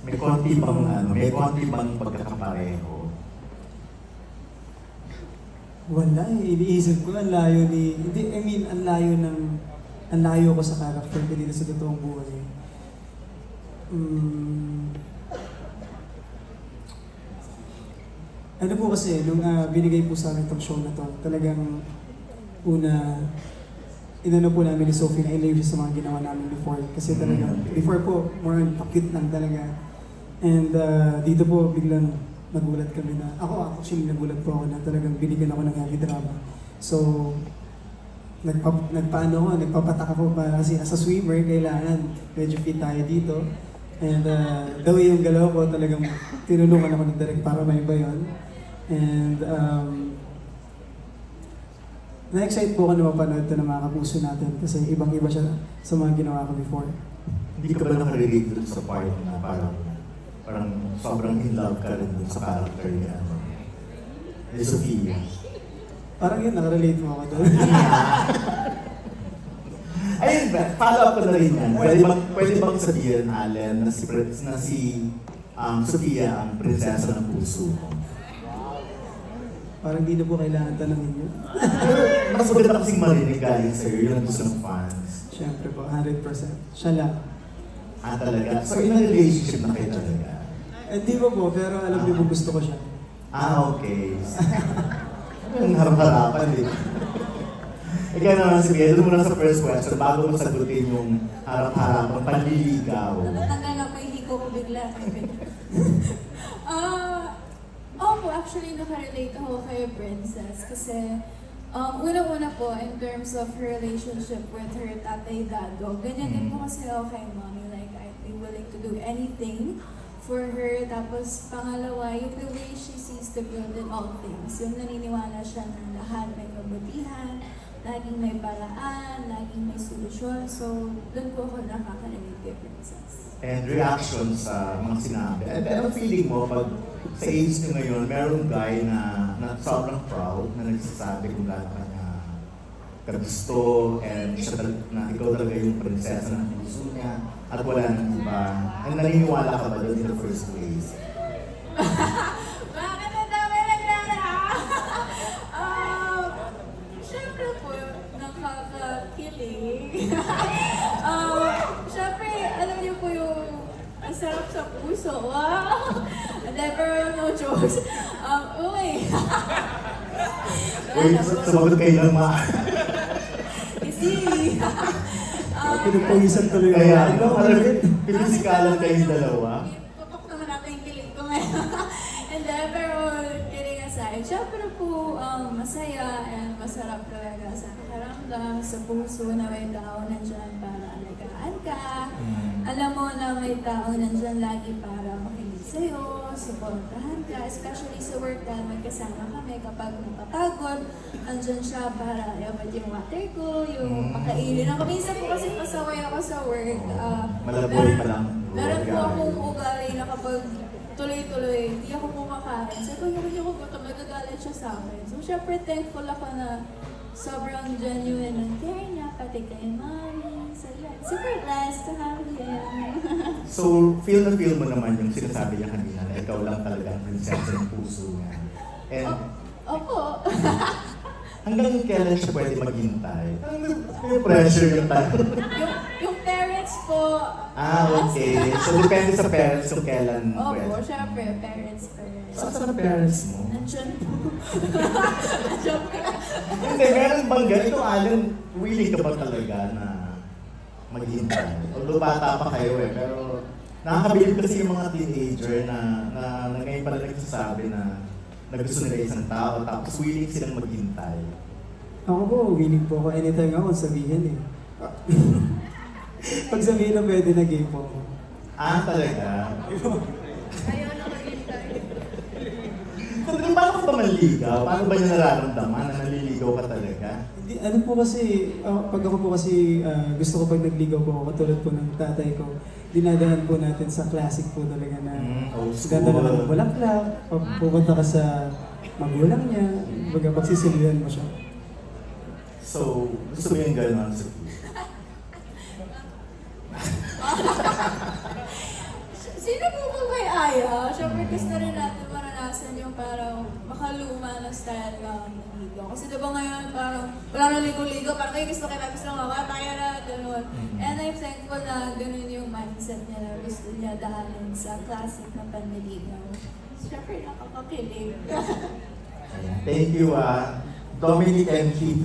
may konti bang pagkakapareho? Wala eh, iniisip ko, ang layo ni, hindi, I mean, ang layo ko sa character ko dito sa totoong buhay. Ano po kasi, nung binigay po sa amin itong show na to, talagang una, inano po namin ni Sophie na i-live siya sa mga ginawa namin before. Kasi talagang, before po, more on cute lang talaga. And dito po, biglang nagulat kami na, ako actually nagulat po ako na talagang binigyan ako ng heavy drama. So, nagpapatak ako para kasi as a swimmer, kailangan medyo fit tayo dito. And the way yung galaw ko, talagang tinulungan ako ng direct para may ba yun. And na-excite po ako na mapanood ito ng mga kapuso natin kasi ibang-iba siya sa mga ginawa ko before. Hindi ka ba nakarelate dun sa part na parang sobrang in love ka rin dun sa character niya? Ni Sofia. Parang yun, nakarelate mo ako doon. Ayun ba, follow up ko na rin yan. Pwede bang sabihin, Allen, na si Sofia ang prinsesa ng puso mo? Parang di na po kailangan tanongin yun. Mas maganda kasing marinig galing sa'yo, yun ang gusto ng fans. Siyempre po, 100%. Siya lang. Talaga? So, in a relationship na kayo talaga? Hindi po po, pero alam niyo po gusto ko siya. Okay. Ang harap-harapan eh. Ikaw naman si Bea, doon muna sa first question, bago mo sagutin yung harap-harapan, panliligaw. Natatanggal ako yung hiko ko bigla. Actually, nakarelate ako kay Princess kasi una-una po, in terms of her relationship with her tatay Dado, ganyan din po kasi ako kay mommy. Like, I'd be willing to do anything for her. Tapos, pangalawa, yung the way she sees the good in all things. Yung naniniwala siya na lahat may kabutihan, laging may paraan, laging may solusyon. So, doon po ako nakaka-relate kay Princess. And reaction sa mga sinabi. Ano feeling mo pag sa age nyo ngayon, merong guy na sobrang proud na nagsasabi kung gano'n ka niya kagusto and siya na ikaw talaga yung prinsesa ng puso niya at wala nang iba. And naniniwala ka ba doon in the first place? Bakit ang dami naglala? Siyempre po, nakakakilig. Siyempre, alam niyo po yung ang sarap sa puso. Wow! Never, no jokes. Uy! Sumagot kayo lang Easy! Pinagpawisan tuloy. Kaya, pinisikalan kayong dalawa. Tutok naman natin yung kilig ko ngayon. And then, pero kidding aside, syempre po, masaya and masarap talaga sa nakaramdam, sa puso na may tao nandyan para alagaan ka. Alam mo na may tao nandyan lagi para makinig sa'yo, supportahan ka, especially sa work dahil magkasama kami kapag napapagod, andyan siya para iabad yung water ko, yung pakainin ako. Minsan po kasi pasaway ako sa work. Malaboy pa lang. Meron po akong ugali na kapag tuloy-tuloy, hindi ako kumakain. So kung hindi ako gutom, nagagalit siya sa akin. So syempre thankful ako na sobrang genuine ang care niya, pati kay mommy. So yeah, super blessed to have him. So, feel mo naman yung sinasabi niya kanina na ikaw lang talaga ang prinsesa ng puso niya. And, Opo. hanggang kailan siya pwede maghintay? May pressure yung tanong. yung parents po. Okay. So, depende sa parents kung kailan pwede. Opo, syempre, parents. Saan ang parents mo? Nandiyan po. Nandiyan po. Hindi, meron bang ganito, Allen, willing ka ba talaga na maghintay? Although bata pa kayo pero nakakabilib kasi yung mga teenager na ngayon pala nagsasabi na gusto nila isang tao, tapos willing silang maghintay. Ako po, willing po ako. Anytime ako sabihin eh. Pag sabihin na pwede na game po ako. Talaga? Ayaw na maghintay. So, paano ka ba manligaw? Paano ba niya nararamdaman na naliligaw ka talaga? Hindi, ano po kasi, pag ako po kasi gusto ko pag nagligaw po ako, katulad po ng tatay ko, dinadahan po natin sa classic po talaga na ganda na ng bulaklak, pupunta ka sa magulang niya, baga pagsisilihan mo siya. So, gusto mo yung gano'n, Sophie? Sino po ba gusto rin natin maranasan yung parang makaluma na style ng ligo. Kasi diba ngayon parang wala na ligo-ligo, parang kayo gusto lang ako, kaya na, gano'n. And I'm thankful na gano'n yung mindset niya na gusto niya daanin sa classic na panliligaw. Siyempre nakakakilig. Thank you, Dominic and Chief.